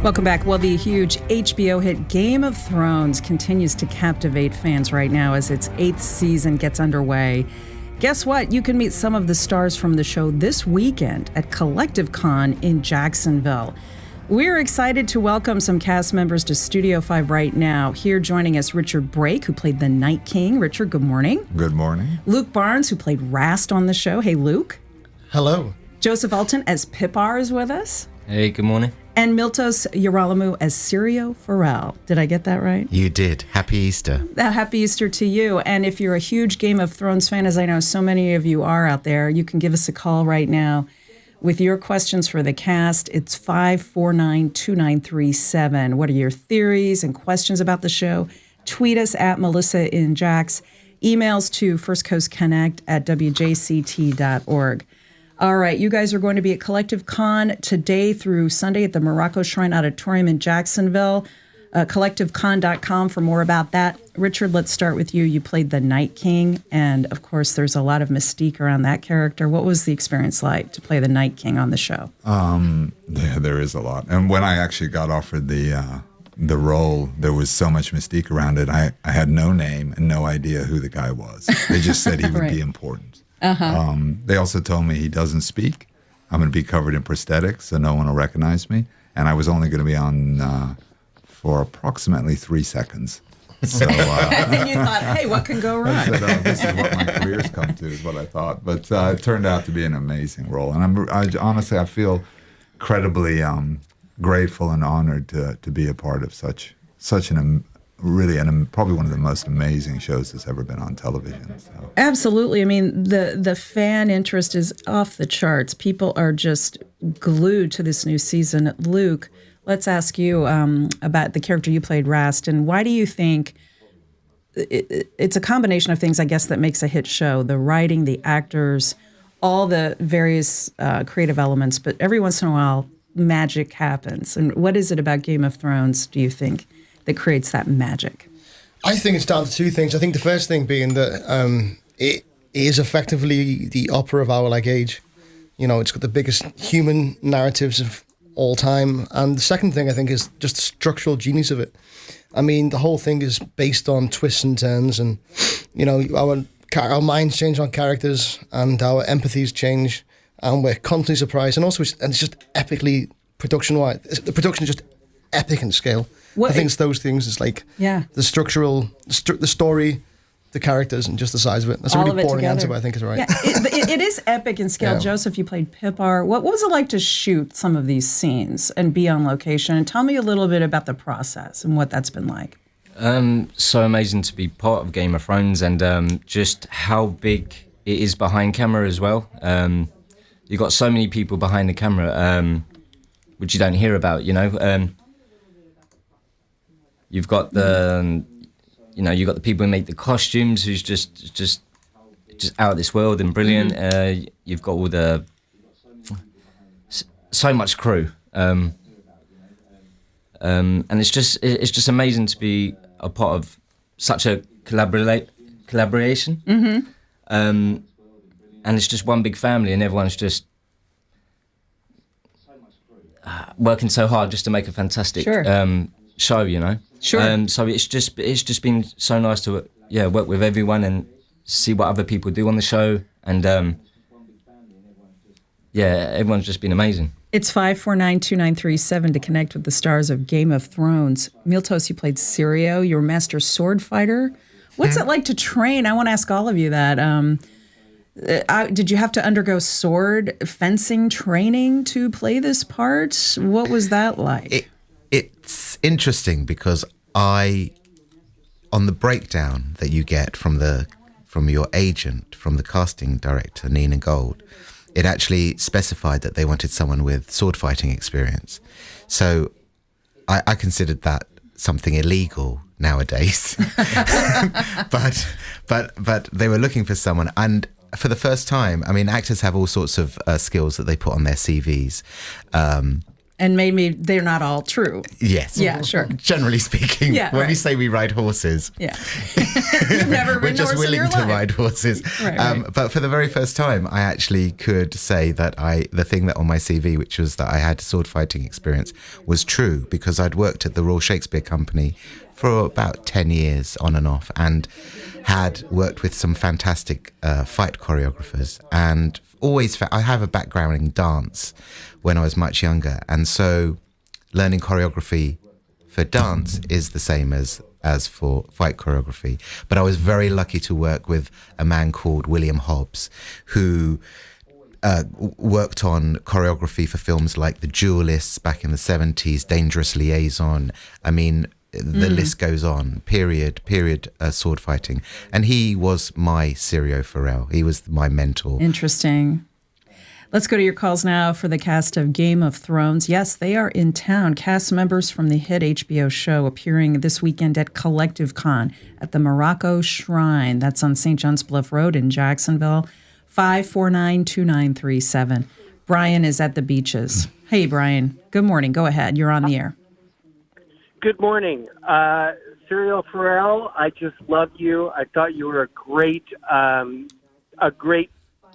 Welcome back. Well, the huge HBO hit Game of Thrones continues to captivate fans right now as its 8th season gets underway. Guess what? You can meet some of the stars from the show this weekend at Collective Con in Jacksonville. We're excited to welcome some cast members to Studio 5 right now. Here joining us, Richard Brake, who played the Night King. Richard, good morning. Good morning. Luke Barnes, who played Rast on the show. Hey, Luke. Hello. Josef Altin as Pyper is with us. Hey, good morning. And Miltos Yerolemou as Syrio Forel. Did I get that right? You did. Happy Easter. Happy Easter to you. And if you're a huge Game of Thrones fan, as I know so many of you are out there, you can give us a call right now with your questions for the cast. It's 549-2937. What are your theories and questions about the show? Tweet us at Melissa in Jax. Emails to First Coast Connect at WJCT.org. All right, you guys are going to be at Collective Con today through Sunday at the Morocco Shrine Auditorium in Jacksonville. CollectiveCon.com for more about that. Richard, let's start with you. You played the Night King, and of course, there's a lot of mystique around that character. What was the experience like to play the Night King on the show? Yeah, there is a lot. And when I actually got offered the role, there was so much mystique around it. I had no name and no idea who the guy was. They just said he would Right. be important. They also told me he doesn't speak. I'm going to be covered in prosthetics, so no one will recognize me. And I was only going to be on for approximately 3 seconds. So And you thought, hey, what can go I wrong? said, oh, this is what my career's come to, is what I thought. But it turned out to be an amazing role. And honestly, I feel incredibly grateful and honored to be a part of such an probably one of the most amazing shows that's ever been on television. So. Absolutely. I mean, the fan interest is off the charts. People are just glued to this new season. Luke, let's ask you about the character you played, Rast, and why do you think it's a combination of things, I guess, that makes a hit show? The writing, the actors, all the various creative elements, but every once in a while, magic happens. And what is it about Game of Thrones, do you think, that creates that magic? I think it's down to two things. I think the first thing being that it is effectively the opera of our age. You know, it's got the biggest human narratives of all time. And the second thing I think is just the structural genius of it. I mean, the whole thing is based on twists and turns, and you know, our minds change on characters and our empathies change, and we're constantly surprised. And also, it's just epically production-wise. The production is just epic in scale. I think it's those things. It's like the structural, the story, the characters, and just the size of it. That's a really boring answer, but I think it's right. Yeah, it is epic in scale. Yeah. Joseph, you played Pyper. What was it like to shoot some of these scenes and be on location? And tell me a little bit about the process and what that's been like. So amazing to be part of Game of Thrones, and just how big it is behind camera as well. You've got so many people behind the camera, which you don't hear about, you know. You've got the, you've got the people who make the costumes, who's just out of this world and brilliant. You've got all the so much crew, and it's just amazing to be a part of such a collaboration. Mm-hmm. And it's just one big family, and everyone's just working so hard just to make a fantastic show, you know. Sure. So it's just been so nice to work with everyone and see what other people do on the show, and everyone's just been amazing. It's 549-2937 to connect with the stars of Game of Thrones. Miltos, you played Syrio. You're a master sword fighter. What's it like to train? I want to ask all of you that. Did you have to undergo sword fencing training to play this part? What was that like? It's interesting because on the breakdown that you get from your agent, from the casting director, Nina Gold, it actually specified that they wanted someone with sword fighting experience. So I considered that something illegal nowadays. but they were looking for someone, and for the first time, I mean, actors have all sorts of skills that they put on their CVs. And maybe they're not all true. Yes. Yeah, sure. Generally speaking, Yeah, when we right. say we ride horses, Yeah. You've never we're ridden a just horse in willing your to life. ride horses. Right. But for the very first time, I actually could say that the thing that on my CV, which was that I had sword fighting experience, was true, because I'd worked at the Royal Shakespeare Company for about 10 years on and off, and had worked with some fantastic fight choreographers, and I have a background in dance when I was much younger, and so learning choreography for dance is the same as for fight choreography. But I was very lucky to work with a man called William Hobbs, who worked on choreography for films like The Duelists back in the 70s, Dangerous Liaison. I mean, the list goes on. Period sword fighting. And he was my Syrio Forel. He was my mentor. Interesting. Let's go to your calls now for the cast of Game of Thrones. Yes, they are in town. Cast members from the hit HBO show appearing this weekend at Collective Con at the Morocco Shrine. That's on St. John's Bluff Road in Jacksonville. 549-2937. Brian is at the beaches. Hey, Brian. Good morning. Go ahead. You're on the air. Good morning. Syrio Forel, I just love you. I thought you were a great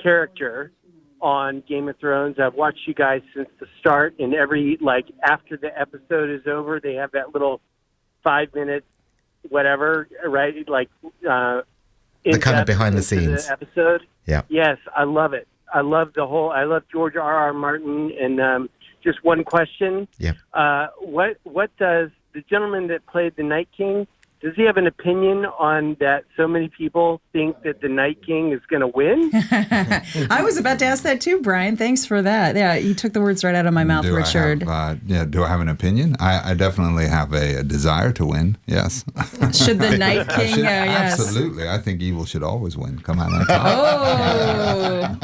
character on Game of Thrones. I've watched you guys since the start, and after the episode is over, they have that little 5-minute whatever, right? The kind of behind the scenes episode. Yeah. Yes, I love it. I love George R.R. Martin. And just one question. Yeah. What does the gentleman that played the Night King, does he have an opinion on that so many people think that the Night King is going to win? I was about to ask that too, Brian. Thanks for that. Yeah, you took the words right out of my mouth, Richard. Do I have an opinion? I definitely have a desire to win, yes. Should the Night King, yes. Absolutely. I think evil should always win. Come out on top. Oh.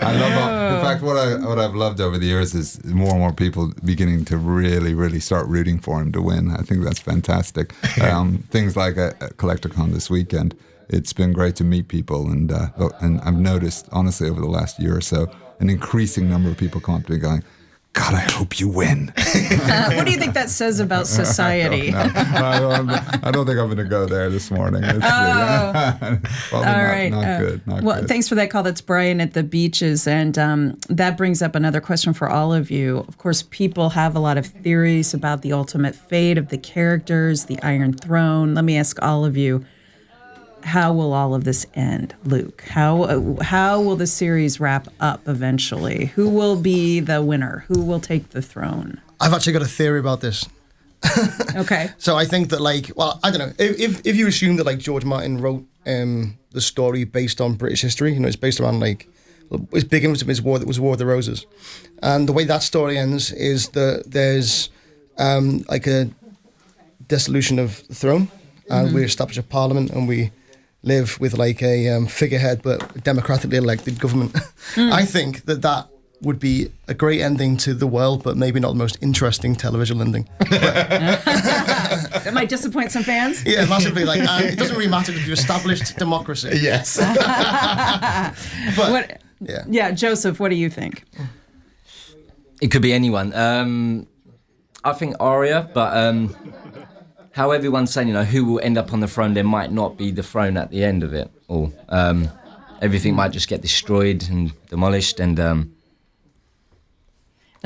I love, in fact, what I've loved over the years is more and more people beginning to really, really start rooting for him to win. I think that's fantastic. Things like a Collecticon this weekend. It's been great to meet people, and I've noticed, honestly, over the last year or so, an increasing number of people come up to me going, God, I hope you win. What do you think that says about society? I don't think I'm going to go there this morning. Probably all right. Not good. Well, good. Thanks for that call. That's Brian at the beaches. And that brings up another question for all of you. Of course, people have a lot of theories about the ultimate fate of the characters, the Iron Throne. Let me ask all of you, how will all of this end, Luke? How will the series wrap up eventually? Who will be the winner? Who will take the throne? I've actually got a theory about this. Okay. So I think that, I don't know, if you assume that George Martin wrote the story based on British history, it's based around his big influence was War of the Roses, and the way that story ends is that there's a dissolution of the throne, and we establish a parliament, and we live with a figurehead but democratically elected government. I think that would be a great ending to the world, but maybe not the most interesting television ending. That might disappoint some fans. Yeah, massively. It doesn't really matter if you established democracy. Yes. But yeah, Joseph, what do you think? It could be anyone. I think Arya, but how everyone's saying, who will end up on the throne, there might not be the throne at the end of it. Or everything might just get destroyed and demolished, and there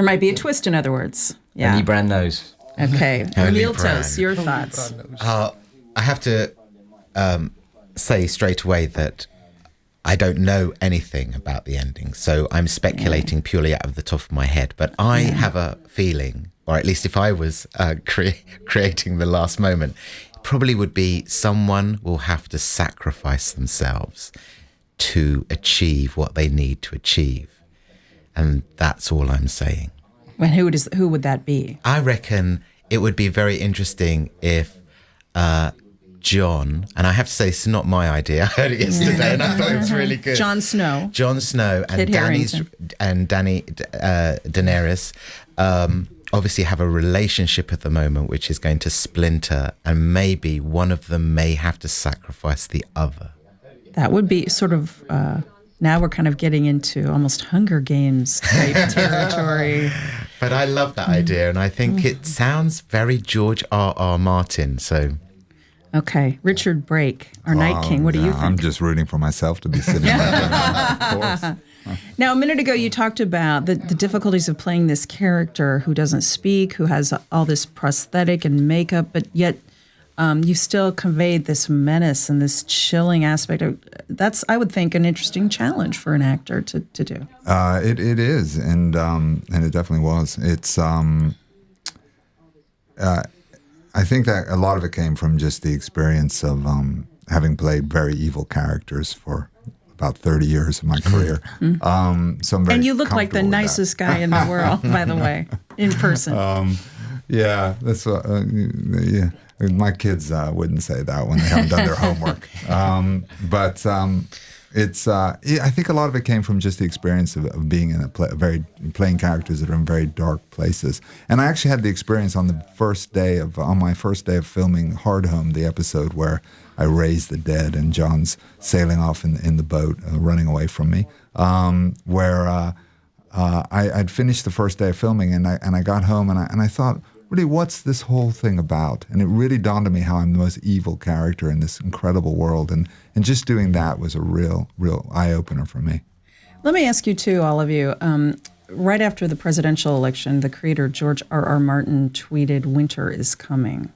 might be a twist, in other words. Yeah. Only Bran knows. Okay. Only Miltos, Bran. your thoughts? I have to say straight away that I don't know anything about the ending, so I'm speculating purely out of the top of my head. But I have a feeling, or at least if I was creating the last moment, it probably would be someone will have to sacrifice themselves to achieve what they need to achieve. And that's all I'm saying. And who would that be? I reckon it would be very interesting if John, and I have to say this is not my idea, I heard it yesterday and I thought it was really good. Jon Snow and Daenerys obviously have a relationship at the moment which is going to splinter, and maybe one of them may have to sacrifice the other. That would be sort of Now we're kind of getting into almost Hunger Games type territory. But I love that idea, and I think it sounds very George R.R. Martin. So, Okay, Richard Brake, our Night King. What do you think? I'm just rooting for myself to be sitting there. Of course. Now, a minute ago, you talked about the difficulties of playing this character who doesn't speak, who has all this prosthetic and makeup, but yet you still conveyed this menace and this chilling aspect. That's, I would think, an interesting challenge for an actor to do. It is, and it definitely was. It's I think that a lot of it came from just the experience of having played very evil characters for about 30 years of my career. So I'm very And you look like the comfortable with that. nicest guy in the world, by the way, in person. Yeah, that's yeah. My kids wouldn't say that when they haven't done their homework. But it's I think a lot of it came from just the experience of being in playing characters that are in very dark places. And I actually had the experience on my first day of filming Hard Home, the episode where I raise the dead and John's sailing off in the boat, running away from me, where I'd finished the first day of filming and I got home and I thought, really, what's this whole thing about? And it really dawned on me how I'm the most evil character in this incredible world. And just doing that was a real eye-opener for me. Let me ask you, too, all of you. Right after the presidential election, the creator George R.R. Martin tweeted, "Winter is coming."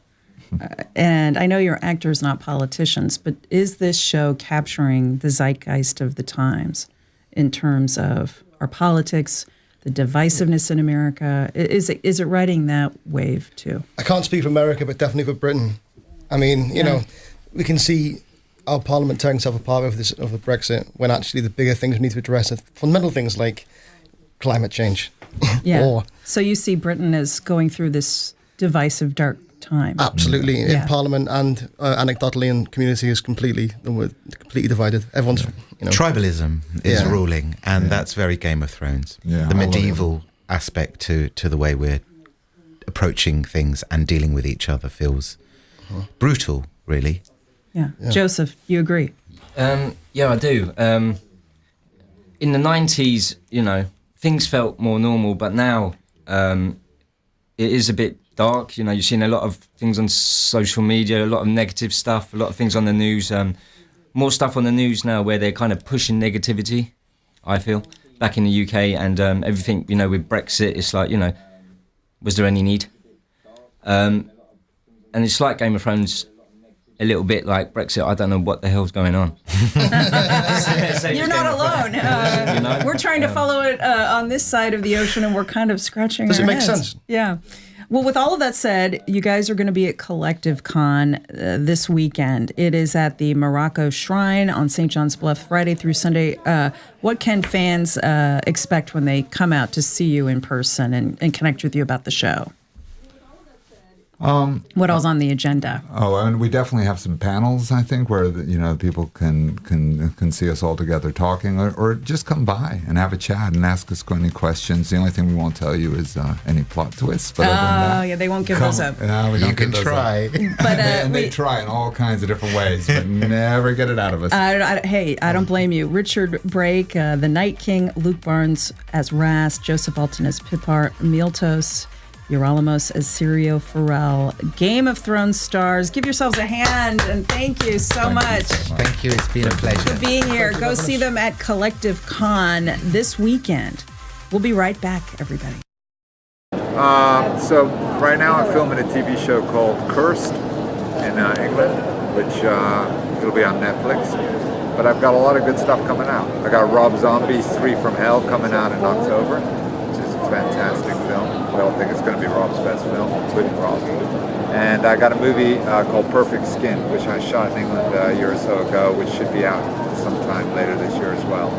And I know you're actors, not politicians, but is this show capturing the zeitgeist of the times in terms of our politics, the divisiveness in America? Is it riding that wave too? I can't speak for America, but definitely for Britain. I mean, you know, we can see our parliament tearing itself apart over Brexit, when actually the bigger things we need to address are fundamental things like climate change. Yeah. Or, So you see Britain as going through this divisive, dark time. absolutely, Yeah. in parliament and anecdotally in community is completely divided. Everyone's, you know, tribalism is Yeah. ruling, and that's very Game of Thrones. Yeah, The I love medieval aspect to the way we're approaching things and dealing with each other feels brutal, really. Yeah. Joseph, you agree? Yeah, I do. In the 90s, things felt more normal, but now it is a bit dark. You're seeing a lot of things on social media, a lot of negative stuff, a lot of things on the news. More stuff on the news now where they're kind of pushing negativity, I feel, back in the UK. And everything, with Brexit, it's like, was there any need? And it's like Game of Thrones, a little bit like Brexit. I don't know what the hell's going on. You're not alone. We're trying to follow it on this side of the ocean, and we're kind of scratching Does our it make heads. sense? Yeah. Well, with all of that said, you guys are going to be at Collective Con this weekend. It is at the Morocco Shrine on St. John's Bluff, Friday through Sunday. What can fans expect when they come out to see you in person and connect with you about the show? What else on the agenda? Oh, and we definitely have some panels, I think, where people can see us all together talking, or just come by and have a chat and ask us any questions. The only thing we won't tell you is any plot twists. But other than that, Yeah, they won't give those up. No, we don't You can give those try. up. But And they try in all kinds of different ways, but never get it out of us. Hey, I don't blame you. Richard Brake, the Night King, Luke Barnes as Rast, Josef Altin as Pyper, Miltos Yerolemou as Syrio Forel, Game of Thrones stars. Give yourselves a hand, and thank you so much Thank you. It's been a pleasure. for being here. Go see them at Collective Con this weekend. We'll be right back, everybody. So right now I'm filming a TV show called Cursed in England, which it'll be on Netflix. But I've got a lot of good stuff coming out. I got Rob Zombie's 3 from Hell coming out in October, which is a fantastic film. I don't think it's going to be Rob's best film, including Rob. And I got a movie called Perfect Skin, which I shot in England a year or so ago, which should be out sometime later this year as well,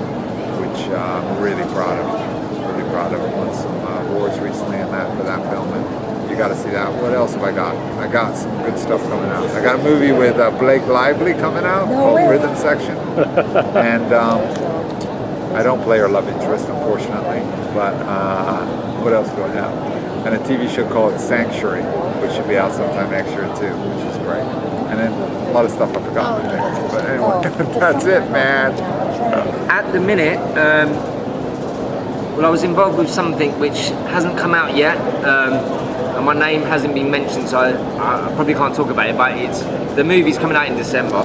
which I'm really proud of. Really proud of. I won some awards recently for that film, and you got to see that. What else have I got? I got some good stuff coming out. I got a movie with Blake Lively coming out called Rhythm Section, and I don't play her love interest, unfortunately, but what else do I have? and a TV show called Sanctuary, which should be out sometime next year too, which is great. And then a lot of stuff I forgot to think. But anyway, that's it, man. At the minute, well, I was involved with something which hasn't come out yet, and my name hasn't been mentioned, so I probably can't talk about it. But the movie's coming out in December.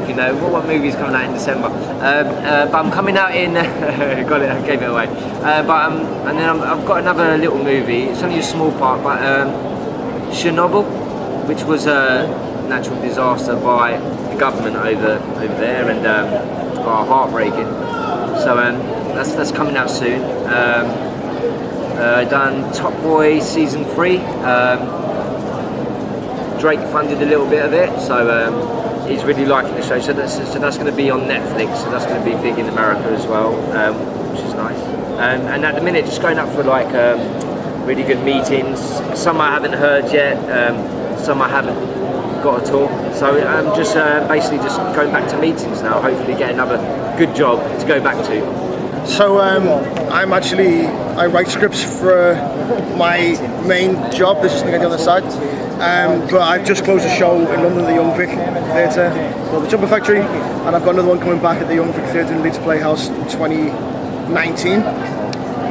If you know what movie's coming out in December, but I'm coming out in. Got it, I gave it away. And then I've got another little movie. It's only a small part, but Chernobyl, which was a natural disaster by the government over there, and heartbreaking. So that's coming out soon. Done Top Boy season 3. Drake funded a little bit of it, so he's really liking the show. So that's going to be on Netflix. So that's going to be big in America as well, which is nice. And at the minute, just going up for like really good meetings. Some I haven't heard yet. Some I haven't got at all. So I'm just basically just going back to meetings now. Hopefully, get another good job to go back to. So I write scripts for my main job. This is something I do on the side. But I've just closed a show in London, the Young Vic Theatre called The Jumper Factory, and I've got another one coming back at the Young Vic Theatre in Leeds Playhouse in 2019.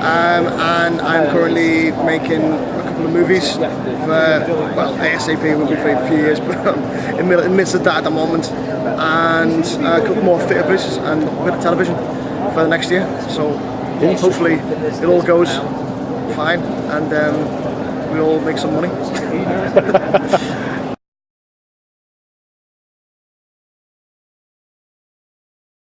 And I'm currently making a couple of movies for, well, ASAP will be for a few years, but I'm in the midst of that at the moment. And a couple more theatre pieces and a bit of television for the next year. So hopefully it all goes fine and we all make some money.